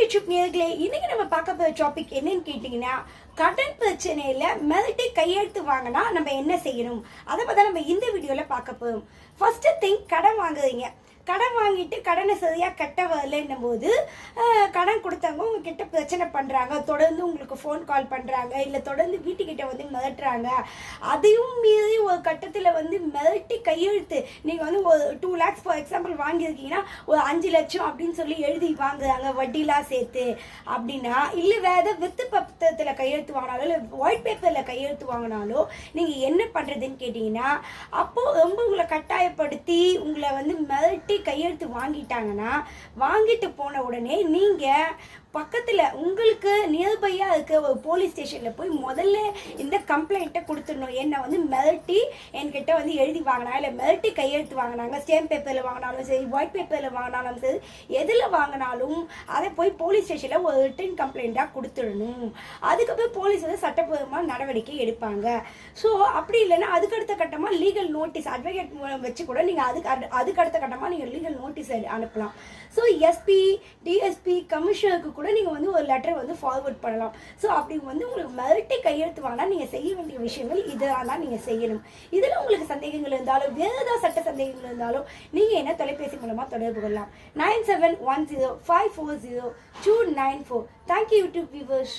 YouTube நேயர்களே, இன்னைக்கு நம்ம பார்க்க போகிற டாபிக் என்னன்னு கேட்டிங்கன்னா, கடன் பிரச்சனையில் மிரட்டி கையெழுத்து வாங்கினா நம்ம என்ன செய்யணும், அதை பற்றி நம்ம இந்த வீடியோவில் பார்க்க போகிறோம். ஃபர்ஸ்ட் திங், கடன் வாங்குறீங்க. கடன் வாங்கிட்டு கடனை சரியாக கட்ட வரலன்னும் போது கடன் கொடுத்தவங்க உங்ககிட்ட பிரச்சனை பண்ணுறாங்க, தொடர்ந்து உங்களுக்கு ஃபோன் கால் பண்ணுறாங்க, இல்லை தொடர்ந்து வீட்டுக்கிட்ட வந்து மிரட்டுறாங்க. அதையும் மீறி ஒரு கட்டத்தில் வந்து மிரட்டி கையெழுத்து, நீங்கள் வந்து ஒரு 2 lakhs ஃபார் எக்ஸாம்பிள் வாங்கியிருக்கீங்கன்னா ஒரு 5 லட்சம் அப்படின்னு சொல்லி எழுதி வாங்குறாங்க வட்டிலாம் சேர்த்து அப்படின்னா, இல்லை வேறு வித்து பத்திரத்தில் கையெழுத்து வாங்கினாலோ இல்லை ஒயிட் பேப்பரில் கையெழுத்து வாங்கினாலோ நீங்கள் என்ன பண்ணுறதுன்னு கேட்டிங்கன்னா, அப்போது ரொம்ப உங்களை கட்டாயப்படுத்தி உங்களை வந்து மிரட்டி கையெழுத்து வாங்கிட்டாங்கன்னா, வாங்கிட்டு போன உடனே நீங்க பக்கத்தில் உங்களுக்கு நியர்பையாக இருக்க ஒரு போலீஸ் ஸ்டேஷனில் போய் முதல்ல இந்த கம்ப்ளைண்ட்டை கொடுத்துடணும். என்னை வந்து மிரட்டி என்கிட்ட வந்து எழுதி வாங்கினா, இல்லை மிரட்டி கையெழுத்து வாங்கினாங்க, ஸ்டேம்ப் பேப்பரில் வாங்கினாலும் சரி, ஒயிட் பேப்பரில் வாங்கினாலும் சரி, எதில் வாங்கினாலும் அதை போய் போலீஸ் ஸ்டேஷனில் ஒரு ரிட்டன் கம்ப்ளைண்ட்டாக கொடுத்துடணும். அதுக்கப்புறம் போலீஸ் வந்து சட்டப்பூர்வமாக நடவடிக்கை எடுப்பாங்க. ஸோ அப்படி இல்லைன்னா அதுக்கடுத்த கட்டமாக லீகல் நோட்டீஸ் அட்வொகேட் வச்சு கூட நீங்கள் அதுக்கு அடுத்த கட்டமாக நீங்கள் லீகல் நோட்டீஸ் அனுப்பலாம். ஸோ எஸ்பி, டிஎஸ்பி, கமிஷனருக்கு கூட நீங்கள் வந்து ஒரு லெட்டரை வந்து ஃபார்வர்ட் பண்ணலாம். ஸோ அப்படி வந்து உங்களுக்கு மிரட்டி கையெழுத்து வாங்கினா நீங்கள் செய்ய வேண்டிய விஷயங்கள் இதெல்லாம் தான் நீங்கள் செய்யணும். இதில் உங்களுக்கு சந்தேகங்கள் இருந்தாலும் வேறு ஏதாவது சட்ட சந்தேகங்கள் இருந்தாலும் நீங்கள் என்ன தொலைபேசி மூலமாக தொடர்பு கொள்ளலாம். 9710540294. Thank you YouTube viewers.